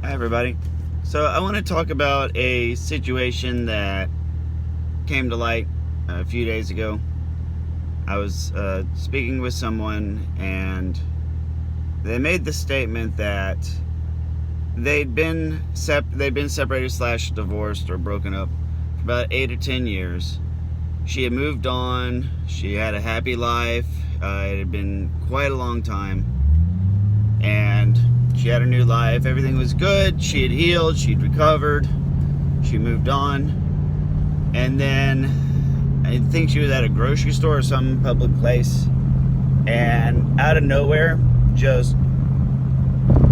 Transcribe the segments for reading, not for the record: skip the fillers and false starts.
Hi, everybody. So, I want to talk about a situation that came to light a few days ago. I was speaking with someone, and they made the statement that they'd been separated / divorced or broken up for about 8 or 10 years. She had moved on. She had a happy life. It had been quite a long time, and she had a new life. Everything was good. She had healed. She'd recovered. She moved on. And then I think she was at a grocery store or some public place. And out of nowhere, just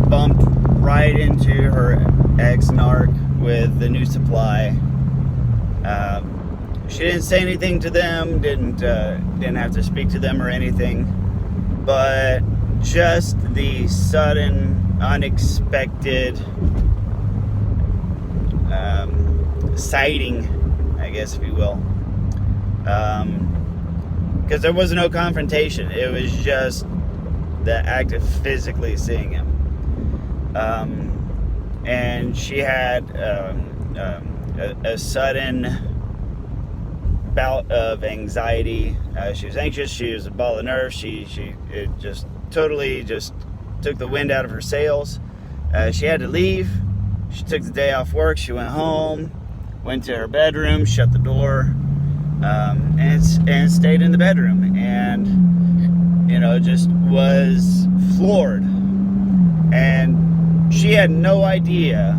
bumped right into her ex-narc with the new supply. She didn't say anything to them. Didn't have to speak to them or anything. But just the sudden, unexpected sighting, I guess, if you will, because there was no confrontation. It was just the act of physically seeing him, and she had a sudden bout of anxiety. She was anxious. She was a ball of nerves. It just totally just took the wind out of her sails. She had to leave. She took the day off work. She went home, went to her bedroom, shut the door, and stayed in the bedroom. And, just was floored. And she had no idea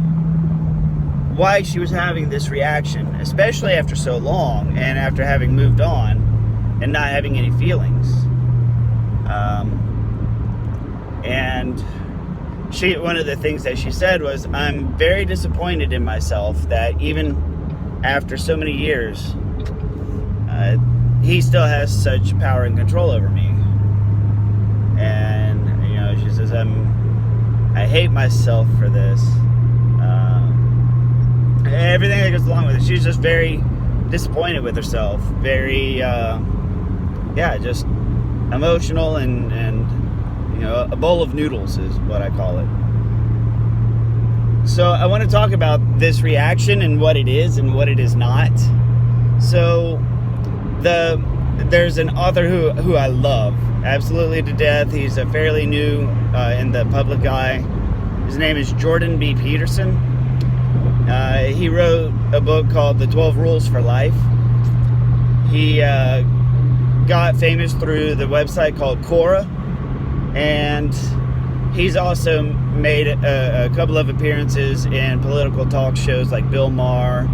why she was having this reaction, especially after so long and after having moved on and not having any feelings. And one of the things that she said was, I'm very disappointed in myself that even after so many years, he still has such power and control over me. And, she says, I hate myself for this. Everything that goes along with it. She's just very disappointed with herself. Very, just emotional and a bowl of noodles is what I call it. So I want to talk about this reaction and what it is and what it is not. So there's an author who I love absolutely to death. He's a fairly new in the public eye. His name is Jordan B. Peterson. He wrote a book called The 12 Rules for Life. He got famous through the website called Quora, and he's also made a couple of appearances in political talk shows like Bill Maher,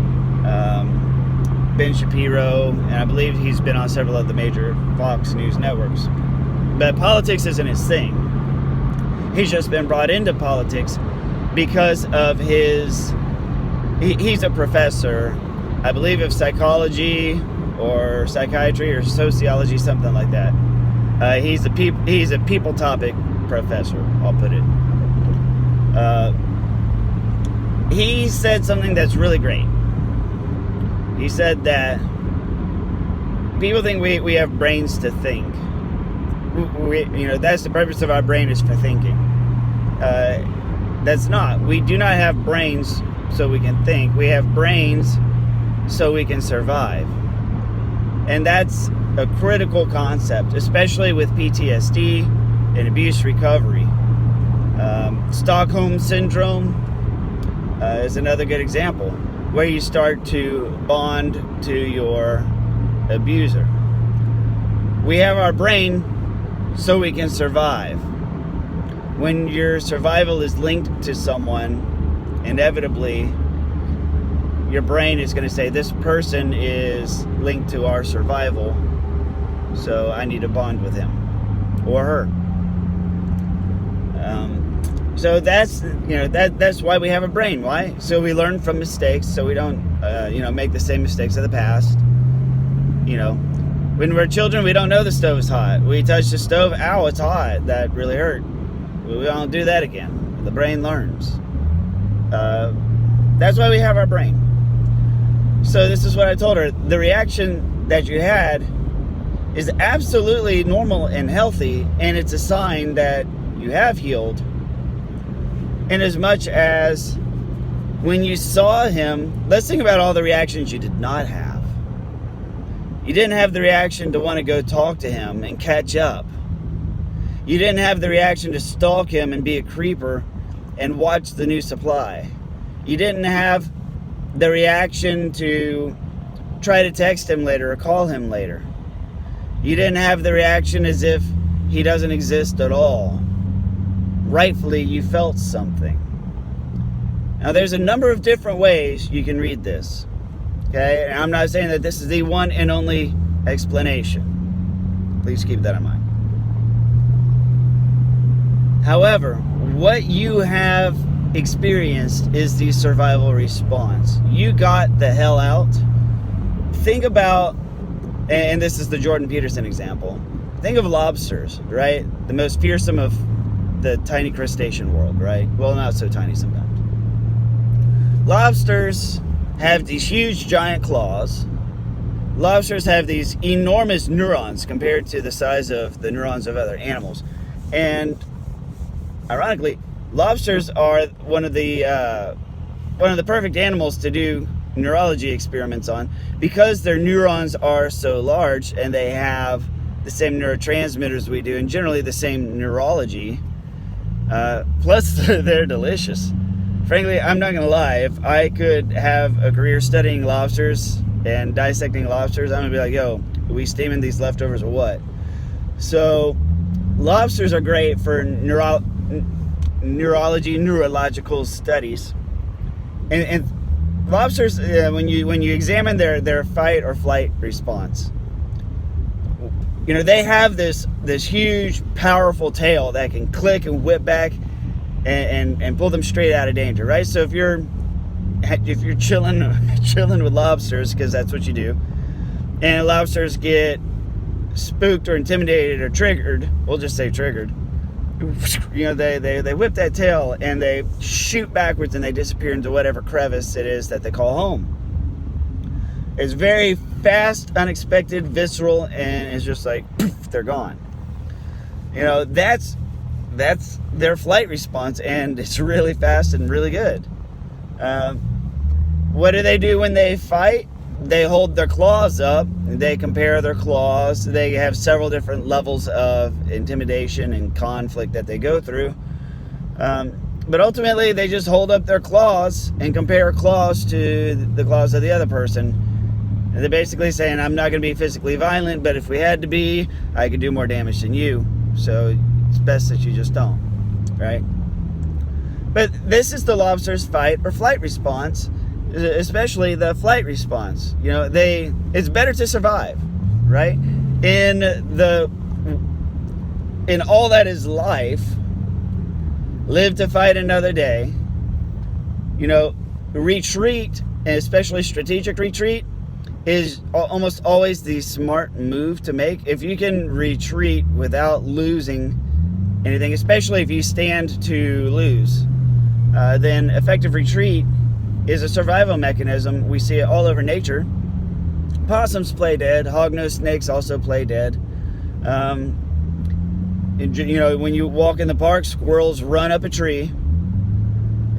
Ben Shapiro, and I believe he's been on several of the major Fox News networks. But politics isn't his thing. He's just been brought into politics because of his... He's a professor, I believe, of psychology or psychiatry or sociology, something like that. He's a people topic professor, I'll put it. He said something that's really great. He said that people think we have brains to think. That's the purpose of our brain, is for thinking. That's not. We do not have brains so we can think. We have brains so we can survive. And that's a critical concept, especially with PTSD and abuse recovery. Stockholm Syndrome is another good example, where you start to bond to your abuser. We have our brain so we can survive. When your survival is linked to someone, inevitably, your brain is going to say, this person is linked to our survival, so I need to bond with him or her. So that's why we have a brain. Why? So we learn from mistakes, so we don't make the same mistakes of the past. When we're children, we don't know the stove is hot. We touch the stove, ow, it's hot. That really hurt. We don't do that again. The brain learns. That's why we have our brain. So this is what I told her. The reaction that you had is absolutely normal and healthy, and it's a sign that you have healed. in as much as when you saw him, let's think about all the reactions you did not have. You didn't have the reaction to want to go talk to him and catch up. You didn't have the reaction to stalk him and be a creeper and watch the new supply. You didn't have the reaction to try to text him later or call him later. You didn't have the reaction as if he doesn't exist at all. Rightfully, you felt something. Now, there's a number of different ways you can read this. Okay? And I'm not saying that this is the one and only explanation. Please keep that in mind. However, what you have experienced is the survival response. You got the hell out. Think about, and this is the Jordan Peterson example, think of lobsters, right? The most fearsome of the tiny crustacean world, right? Well, not so tiny sometimes. Lobsters have these huge giant claws. Lobsters have these enormous neurons compared to the size of the neurons of other animals. And ironically, lobsters are one of the perfect animals to do neurology experiments on, because their neurons are so large and they have the same neurotransmitters we do, and generally the same neurology. Plus, they're delicious. Frankly, I'm not gonna lie, if I could have a career studying lobsters and dissecting lobsters, I'm gonna be like, yo, are we steaming these leftovers or what? So, lobsters are great for neurological studies. And lobsters, when you examine their fight or flight response, you know, they have this huge, powerful tail that can click and whip back and pull them straight out of danger, right? So if you're chilling with lobsters, because that's what you do, and lobsters get spooked or intimidated or triggered, we'll just say triggered, you know, they whip that tail and they shoot backwards and they disappear into whatever crevice it is that they call home. It's very fast, unexpected, visceral, and it's just like, poof, they're gone. You know, that's their flight response, and it's really fast and really good. What do they do when they fight? They hold their claws up, they compare their claws, they have several different levels of intimidation and conflict that they go through. But ultimately, they just hold up their claws and compare claws to the claws of the other person. And they're basically saying, I'm not going to be physically violent, but if we had to be, I could do more damage than you. So it's best that you just don't, right? But this is the lobster's fight or flight response, especially the flight response. You know, it's better to survive, right? In all that is life, live to fight another day. You know, retreat, and especially strategic retreat, is almost always the smart move to make. If you can retreat without losing anything, especially if you stand to lose, then effective retreat is a survival mechanism. We see it all over nature. Possums play dead. Hognose snakes also play dead. You know, when you walk in the park, squirrels run up a tree.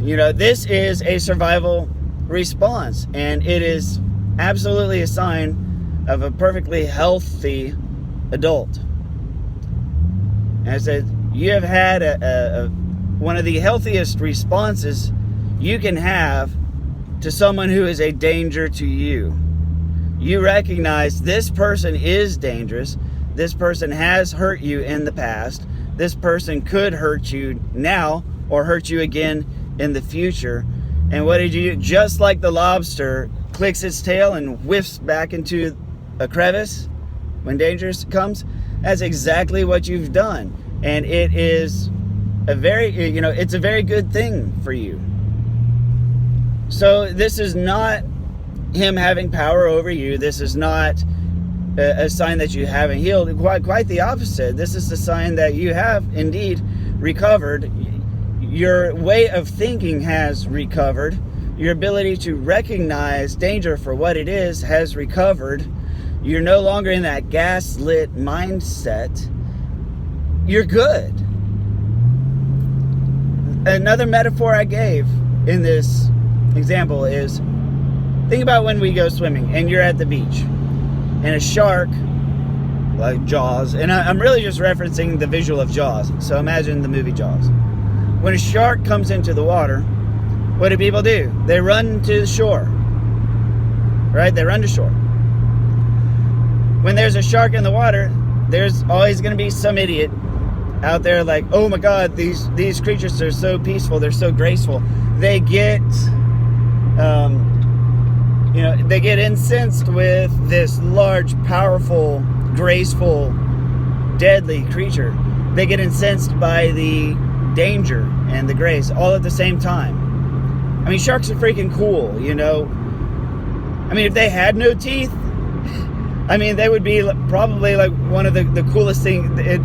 You know, this is a survival response, and it is absolutely a sign of a perfectly healthy adult. And I said, you have had one of the healthiest responses you can have to someone who is a danger to you. You recognize this person is dangerous. This person has hurt you in the past. This person could hurt you now or hurt you again in the future. And what did you do? Just like the lobster clicks its tail and whiffs back into a crevice when danger comes, that's exactly what you've done. And it is it's a very good thing for you. So this is not him having power over you. This is not a sign that you haven't healed. Quite the opposite. This is the sign that you have indeed recovered. Your way of thinking has recovered. Your ability to recognize danger for what it is has recovered. You're no longer in that gaslit mindset. You're good. another metaphor I gave in this example is, think about when we go swimming and you're at the beach and a shark, like Jaws, and I'm really just referencing the visual of Jaws, so imagine the movie Jaws. When a shark comes into the water, what do people do? They run to the shore, right? They run to shore. When there's a shark in the water, there's always going to be some idiot out there like, oh my God, these creatures are so peaceful, they're so graceful. They get, they get incensed with this large, powerful, graceful, deadly creature. They get incensed by the danger and the grace all at the same time. I mean, sharks are freaking cool, you know. I mean, if they had no teeth, I mean, they would be probably like one of the coolest things. It'd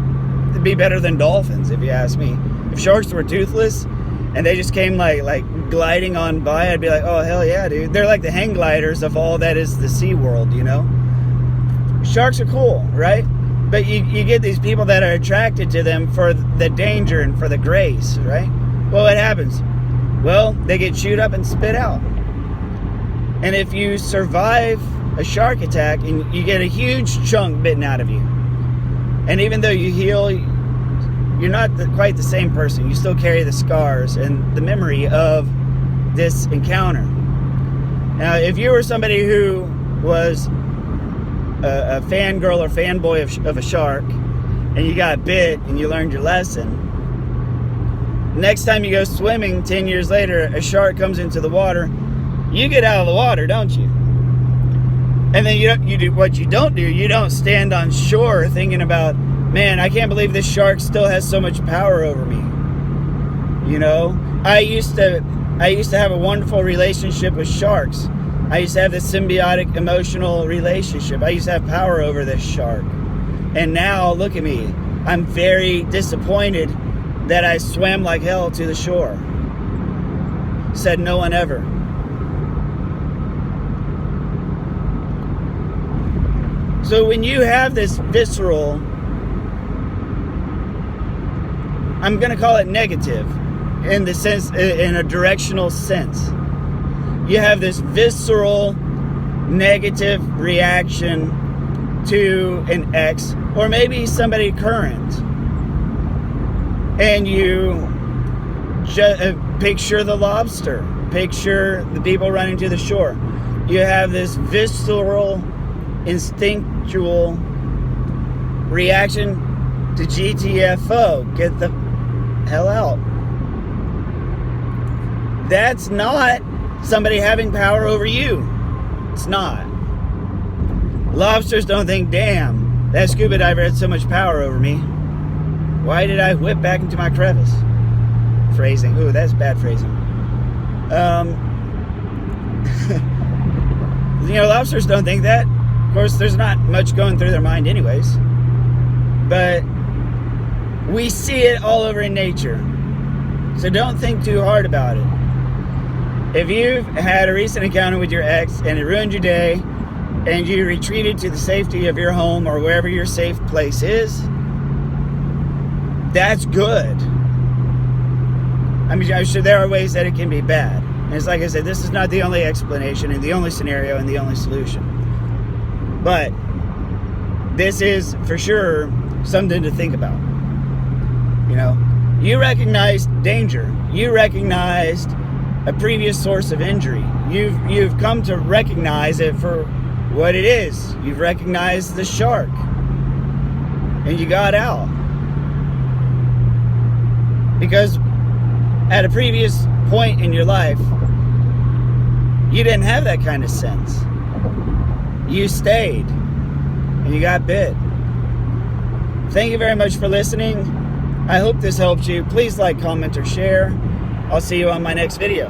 be better than dolphins, if you ask me. If sharks were toothless and they just came like gliding on by, I'd be like, oh, hell yeah, dude. They're like the hang gliders of all that is the sea world, you know. Sharks are cool, right? But you get these people that are attracted to them for the danger and for the grace, right? Well, what happens? Well, they get chewed up and spit out. And if you survive a shark attack, and you get a huge chunk bitten out of you, and even though you heal, you're not quite the same person. You still carry the scars and the memory of this encounter. Now, if you were somebody who was a fangirl or fanboy of a shark, and you got bit and you learned your lesson, next time you go swimming 10 years later, a shark comes into the water, you get out of the water, don't you? And then you do what you don't do. You don't stand on shore thinking about, man, I can't believe this shark still has so much power over me. You know, I used to have a wonderful relationship with sharks. I used to have this symbiotic emotional relationship. I used to have power over this shark. And now, look at me. I'm very disappointed that I swam like hell to the shore. Said no one ever. So when you have this visceral, I'm going to call it negative, in the sense, in a directional sense. You have this visceral, negative reaction to an ex, or maybe somebody current, and you picture the lobster, picture the people running to the shore. You have this visceral, instinctual reaction to GTFO. Get the hell out. That's not somebody having power over you. It's not. Lobsters don't think, damn, that scuba diver had so much power over me. Why did I whip back into my crevice? Phrasing. Ooh, that's bad phrasing. Lobsters don't think that. Of course, there's not much going through their mind anyways. But we see it all over in nature. So don't think too hard about it. If you've had a recent encounter with your ex and it ruined your day, and you retreated to the safety of your home or wherever your safe place is, that's good. I mean, I'm sure there are ways that it can be bad. And it's like I said, this is not the only explanation and the only scenario and the only solution. But this is for sure something to think about. You know, you recognized danger. You recognized a previous source of injury. You've come to recognize it for what it is. You've recognized the shark. And you got out. Because at a previous point in your life, you didn't have that kind of sense. You stayed. And you got bit. Thank you very much for listening. I hope this helped you. Please like, comment, or share. I'll see you on my next video.